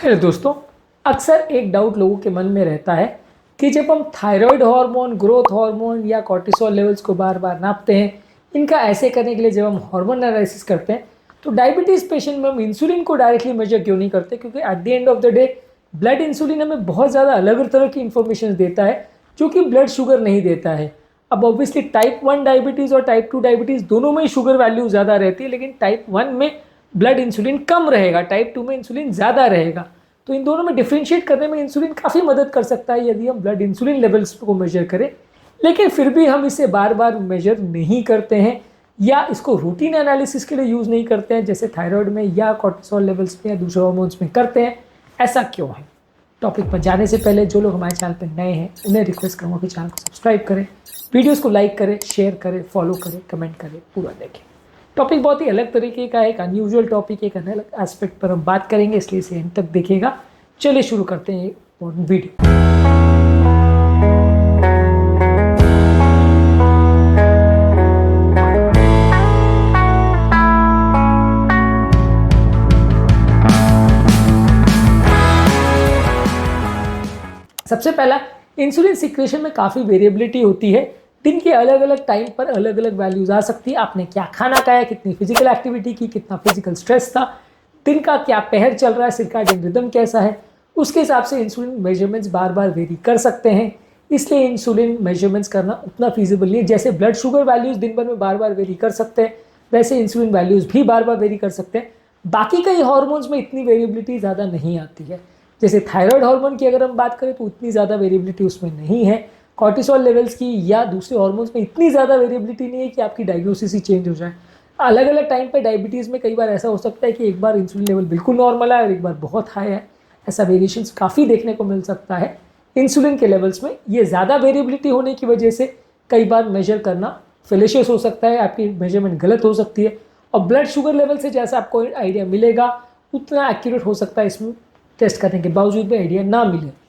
Hello दोस्तों, अक्सर एक डाउट लोगों के मन में रहता है कि जब हम थायराइड हार्मोन, ग्रोथ हार्मोन या कॉर्टिसोल लेवल्स को बार बार नापते हैं, इनका ऐसे करने के लिए जब हम हार्मोन एनालिसिस करते हैं तो डायबिटीज़ पेशेंट में हम इंसुलिन को डायरेक्टली मेजर क्यों नहीं करते? क्योंकि at the end of the day blood insulin हमें बहुत ज़्यादा अलग अलग तरह की इन्फॉर्मेशन देता है जो कि ब्लड शुगर नहीं देता है। अब ऑब्वियसली टाइप 1 डायबिटीज़ और टाइप 2 डायबिटीज़ दोनों में ही शुगर वैल्यू ज़्यादा रहती है, लेकिन टाइप 1 में ब्लड इंसुलिन कम रहेगा, टाइप 2 में इंसुलिन ज़्यादा रहेगा। तो इन दोनों में डिफ्रेंशिएट करने में इंसुलिन काफ़ी मदद कर सकता है यदि हम ब्लड इंसुलिन लेवल्स को मेजर करें, लेकिन फिर भी हम इसे बार बार मेजर नहीं करते हैं या इसको रूटीन एनालिसिस के लिए यूज़ नहीं करते हैं जैसे थायराइड में या कॉर्टिसोल लेवल्स में या दूसरे हार्मोन्स में करते हैं। ऐसा क्यों है? टॉपिक पर जाने से पहले जो लोग हमारे चैनल पर नए हैं उन्हें रिक्वेस्ट करूँगा कि चैनल को सब्सक्राइब करें, वीडियोज़ को लाइक करें, शेयर करें, फॉलो करें, कमेंट करें, पूरा देखें। टॉपिक बहुत ही अलग तरीके का है, एक अनयूजुअल टॉपिक, एक अलग एस्पेक्ट पर हम बात करेंगे, इसलिए इसे एंड तक देखिएगा। चलिए शुरू करते हैं वीडियो। सबसे पहला, इंसुलिन सिक्रेशन में काफ़ी वेरिएबिलिटी होती है। दिन के अलग अलग टाइम पर अलग अलग वैल्यूज आ सकती है। आपने क्या खाना खाया, कितनी फिजिकल एक्टिविटी की, कितना फिजिकल स्ट्रेस था, दिन का क्या पहर चल रहा है, सर्कैडियन रिदम कैसा है, उसके हिसाब से इंसुलिन मेजरमेंट्स बार बार वेरी कर सकते हैं। इसलिए इंसुलिन मेजरमेंट्स करना उतना फीजिबल नहीं है। जैसे ब्लड शुगर वैल्यूज़ दिन भर में बार बार वेरी कर सकते हैं, वैसे इंसुलिन वैल्यूज़ भी बार बार वेरी कर सकते हैं। बाकी कई हार्मोन्स में इतनी वेरिएबिलिटी ज़्यादा नहीं आती है। जैसे थायराइड हार्मोन की अगर हम बात करें तो उतनी ज़्यादा वेरिएबिलिटी उसमें नहीं है। कॉर्टिसोल लेवल्स की या दूसरे हार्मोन्स में इतनी ज़्यादा वेरिएबिलिटी नहीं है कि आपकी डायग्नोसिस ही चेंज हो जाए। अलग अलग टाइम पे डायबिटीज़ में कई बार ऐसा हो सकता है कि एक बार इंसुलिन लेवल बिल्कुल नॉर्मल है और एक बार बहुत हाई है। ऐसा वेरिएशंस काफ़ी देखने को मिल सकता है इंसुलिन के लेवल्स में। ये ज़्यादा वेरिएबिलिटी होने की वजह से कई बार मेजर करना फेलेशियस हो सकता है, आपकी मेजरमेंट गलत हो सकती है। और ब्लड शुगर लेवल से जैसा आपको आइडिया मिलेगा उतना एक्यूरेट हो सकता है इसमें टेस्ट करने के बावजूद भी आइडिया ना मिले।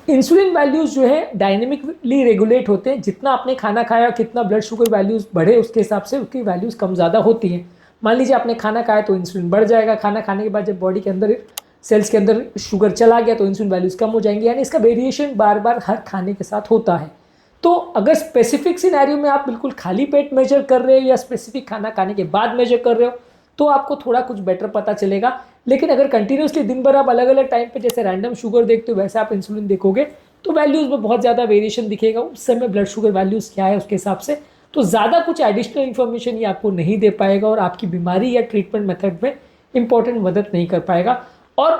इंसुलिन वैल्यूज़ जो है डायनेमिकली रेगुलेट होते हैं। जितना आपने खाना खाया, कितना ब्लड शुगर वैल्यूज़ बढ़े उसके हिसाब से उसकी वैल्यूज़ कम ज़्यादा होती हैं। मान लीजिए आपने खाना खाया तो इंसुलिन बढ़ जाएगा, खाना खाने के बाद जब बॉडी के अंदर सेल्स के अंदर शुगर चला गया तो इंसुलिन वैल्यूज़ कम हो जाएंगी। यानी इसका वेरिएशन बार बार हर खाने के साथ होता है। तो अगर स्पेसिफिक सिनेरियो में आप बिल्कुल खाली पेट मेजर कर रहे हो या स्पेसिफिक खाना खाने के बाद मेजर कर रहे हो तो आपको थोड़ा कुछ बेटर पता चलेगा। लेकिन अगर कंटिन्यूसली दिन भर आप अलग अलग टाइम पे जैसे रैंडम शुगर देखते हो वैसे आप इंसुलिन देखोगे तो वैल्यूज़ में बहुत ज़्यादा वेरिएशन दिखेगा। उस समय ब्लड शुगर वैल्यूज़ क्या है उसके हिसाब से तो ज़्यादा कुछ एडिशनल इन्फॉर्मेशन ये आपको नहीं दे पाएगा और आपकी बीमारी या ट्रीटमेंट मेथड में इंपॉर्टेंट मदद नहीं कर पाएगा। और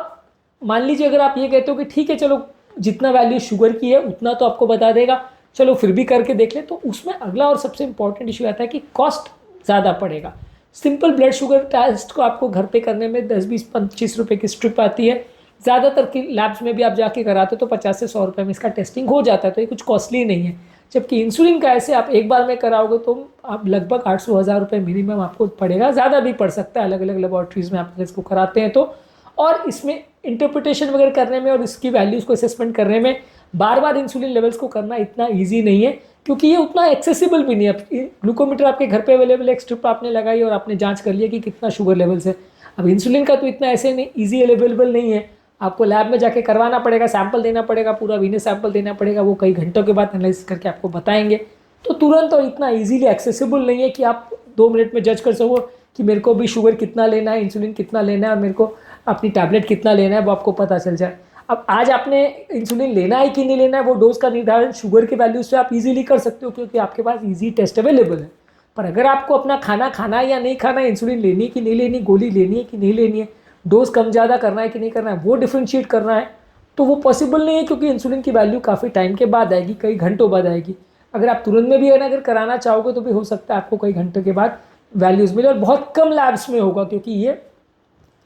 मान लीजिए अगर आप ये कहते हो कि ठीक है चलो जितना वैल्यू शुगर की है उतना तो आपको बता देगा, चलो फिर भी करके देख लें, तो उसमें अगला और सबसे इंपॉर्टेंट इशू आता है कि कॉस्ट ज़्यादा पड़ेगा। सिंपल ब्लड शुगर टेस्ट को आपको घर पे करने में 10-20-25 रुपए की स्ट्रिप आती है। ज़्यादातर की लैब्स में भी आप जाके कराते हो तो 50 से 100 रुपये में इसका टेस्टिंग हो जाता है, तो ये कुछ कॉस्टली नहीं है। जबकि इंसुलिन का ऐसे आप एक बार में कराओगे तो आप लगभग 800-1000 रुपये मिनिमम आपको पड़ेगा, ज़्यादा भी पड़ सकता है अलग अलग लेबॉर्ट्रीज़ में आप इसको कराते हैं तो। और इसमें इंटरप्रिटेशन वगैरह करने में और इसकी वैल्यूज़ को असेसमेंट करने में बार बार इंसुलिन लेवल्स को करना इतना ईजी नहीं है क्योंकि ये उतना एक्सेसिबल भी नहीं है। ग्लूकोमीटर आपके घर पे अवेलेबल है, एक स्ट्रिप आपने लगाई और आपने जांच कर लिया कि कितना शुगर लेवल्स है। अब इंसुलिन का तो इतना ऐसे नहीं ईजी अवेलेबल नहीं है, आपको लैब में जाके करवाना पड़ेगा, सैंपल देना पड़ेगा, पूरा वीनस सैंपल देना पड़ेगा, वो कई घंटों के बाद एनालिसिस करके आपको बताएंगे। तो तुरंत और इतना ईजीली एक्सेसिबल नहीं है कि आप 2 मिनट में जज कर सको कि मेरे को भी शुगर कितना लेना है, इंसुलिन कितना लेना है और मेरे को अपनी टैबलेट कितना लेना है वो आपको पता चल जाए। अब आज आपने इंसुलिन लेना है कि नहीं लेना है वो डोज का निर्धारण शुगर के वैल्यू से आप इजीली कर सकते हो क्योंकि आपके पास इजी टेस्ट अवेलेबल है। पर अगर आपको अपना खाना खाना है या नहीं खाना है, इंसुलिन लेनी है कि नहीं लेनी, गोली लेनी है कि नहीं लेनी है, डोज कम ज़्यादा करना है कि नहीं करना है, वो डिफ्रेंशिएट करना है तो वो पॉसिबल नहीं है क्योंकि इंसुलिन की वैल्यू काफ़ी टाइम के बाद आएगी, कई घंटों बाद आएगी। अगर आप तुरंत में भी अगर कराना चाहोगे तो भी हो सकता है आपको कई घंटों के बाद वैल्यूज़ मिले और बहुत कम लैब्स में होगा क्योंकि ये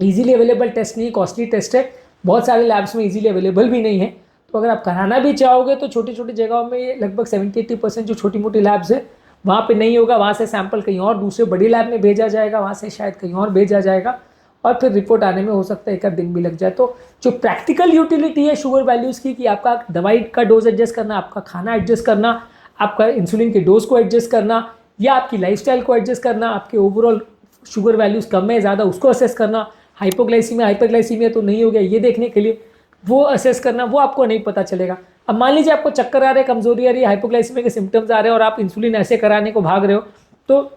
ईजिली अवेलेबल टेस्ट नहीं है, कॉस्टली टेस्ट है, बहुत सारे लैब्स में इजीली अवेलेबल भी नहीं है। तो अगर आप कराना भी चाहोगे तो छोटी छोटी जगहों में ये लगभग 70-80% जो छोटी मोटी लैब्स है वहाँ पे नहीं होगा, वहाँ से सैंपल कहीं और दूसरे बड़ी लैब में भेजा जाएगा, वहाँ से शायद कहीं और भेजा जाएगा और फिर रिपोर्ट आने में हो सकता है 1 आध दिन भी लग जाए। तो जो प्रैक्टिकल यूटिलिटी है शुगर वैल्यूज़ की कि आपका दवाई का डोज एडजस्ट करना, आपका खाना एडजस्ट करना, आपका इंसुलिन के डोज को एडजस्ट करना या आपकी लाइफस्टाइल को एडजस्ट करना, आपके ओवरऑल शुगर वैल्यूज़ कम है ज़्यादा उसको असेस करना, हाइपोग्लाइसीमिया हाइपरग्लाइसीमिया तो नहीं हो गया, ये देखने के लिए वो असेस करना, वो आपको नहीं पता चलेगा। अब मान लीजिए आपको चक्कर आ रहे हैं, कमजोरी आ रही है, हाइपोग्लाइसीमिया के सिम्टम्स आ रहे हैं और आप इंसुलिन ऐसे कराने को भाग रहे हो, तो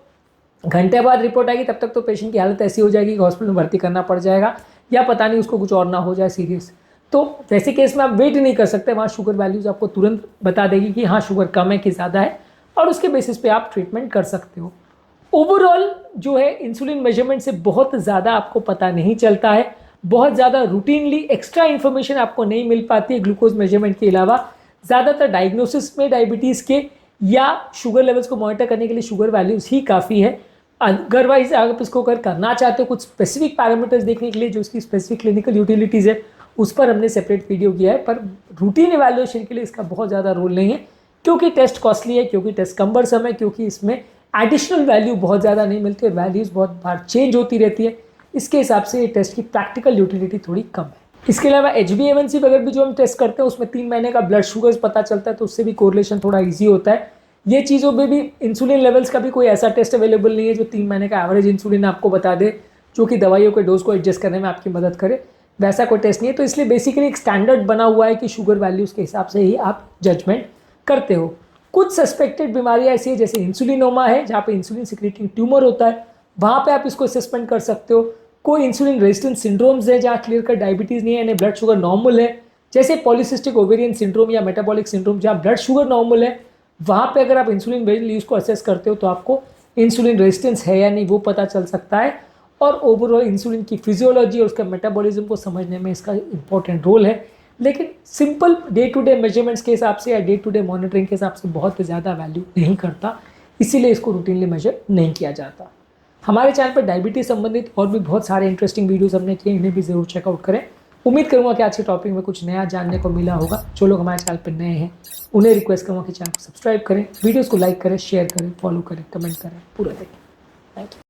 घंटे बाद रिपोर्ट आएगी, तब तक तो पेशेंट की हालत ऐसी हो जाएगी कि हॉस्पिटल में भर्ती करना पड़ जाएगा, या पता नहीं उसको कुछ और ना हो जाए सीरियस। तो वैसे केस में आप वेट नहीं कर सकते, वहाँ शुगर वैल्यूज आपको तुरंत बता देगी कि हाँ शुगर कम है कि ज़्यादा है, और उसके बेसिस पे आप ट्रीटमेंट कर सकते हो। ओवरऑल जो है इंसुलिन मेजरमेंट से बहुत ज़्यादा आपको पता नहीं चलता है, बहुत ज़्यादा रूटीनली एक्स्ट्रा इन्फॉर्मेशन आपको नहीं मिल पाती है ग्लूकोज मेजरमेंट के अलावा। ज़्यादातर डायग्नोसिस में डायबिटीज़ के या शुगर लेवल्स को मॉनिटर करने के लिए शुगर वैल्यूज़ ही काफ़ी है। अदरवाइज आप इसको अगर करना चाहते हो कुछ स्पेसिफिक पैरामीटर्स देखने के लिए जो इसकी स्पेसिफिक क्लिनिकल यूटिलिटीज़ है, उस पर हमने सेपरेट वीडियो किया है, पर रूटीन इवैल्यूएशन के लिए इसका बहुत ज़्यादा रोल नहीं है, क्योंकि टेस्ट कॉस्टली है, क्योंकि टेस्ट कम्बरसम है, क्योंकि इसमें एडिशनल वैल्यू बहुत ज़्यादा नहीं मिलती है, वैल्यूज़ बहुत बार चेंज होती रहती है। इसके हिसाब से ये टेस्ट की प्रैक्टिकल यूटिलिटी थोड़ी कम है। इसके अलावा HbA1c वगैरह भी जो हम टेस्ट करते हैं उसमें 3 महीने का ब्लड शुगर्स पता चलता है, तो उससे भी कोरिलेशन थोड़ा ईजी होता है। ये चीज़ों में भी इंसुलिन लेवल्स का भी कोई ऐसा टेस्ट अवेलेबल नहीं है जो 3 महीने का एवरेज इंसुलिन आपको बता दे, जो कि दवाइयों के डोज को एडजस्ट करने में आपकी मदद करे, वैसा कोई टेस्ट नहीं है। तो इसलिए बेसिकली एक स्टैंडर्ड बना हुआ है कि शुगर वैल्यूज़ के हिसाब से ही आप जजमेंट करते हो। कुछ सस्पेक्टेड बीमारियाँ ऐसी है जैसे इंसुलिनोमा है, जहाँ पे इंसुलिन सिक्रेटिंग ट्यूमर होता है, वहाँ पे आप इसको असेसमेंट कर सकते हो। कोई इंसुलिन रेजिस्टेंट सिंड्रोम्स है जहाँ क्लियर कट डायबिटीज़ नहीं है, यानी ब्लड शुगर नॉर्मल है, जैसे पॉलीसिस्टिक ओवेरियन सिंड्रोम या मेटाबॉलिक सिंड्रोम जहाँ ब्लड शुगर नॉर्मल है, वहाँ पे अगर आप इंसुलिन वैल्यूज़ को असेस करते हो तो आपको इंसुलिन रेजिस्टेंस है या नहीं वो पता चल सकता है। और ओवरऑल इंसुलिन की फिजियोलॉजी और उसका मेटाबॉलिज्म को समझने में इसका इंपॉर्टेंट रोल है। लेकिन simple day to day measurements के हिसाब से या डे टू डे मॉनिटरिंग के हिसाब से बहुत ज़्यादा वैल्यू नहीं करता, इसीलिए इसको रूटीनली मेजर नहीं किया जाता। हमारे चैनल पर डायबिटीज़ संबंधित और भी बहुत सारे इंटरेस्टिंग वीडियोस हमने किए, इन्हें भी ज़रूर चेकआउट करें। उम्मीद करूँगा कि आज के टॉपिक में कुछ नया जानने को मिला होगा। जो लोग हमारे चैनल पर नए हैं उन्हें रिक्वेस्ट करूँगा कि चैनल को सब्सक्राइब करें, वीडियोज़ को लाइक करें, शेयर करें, फॉलो करें, कमेंट करें, पूरा देखें। Thank you.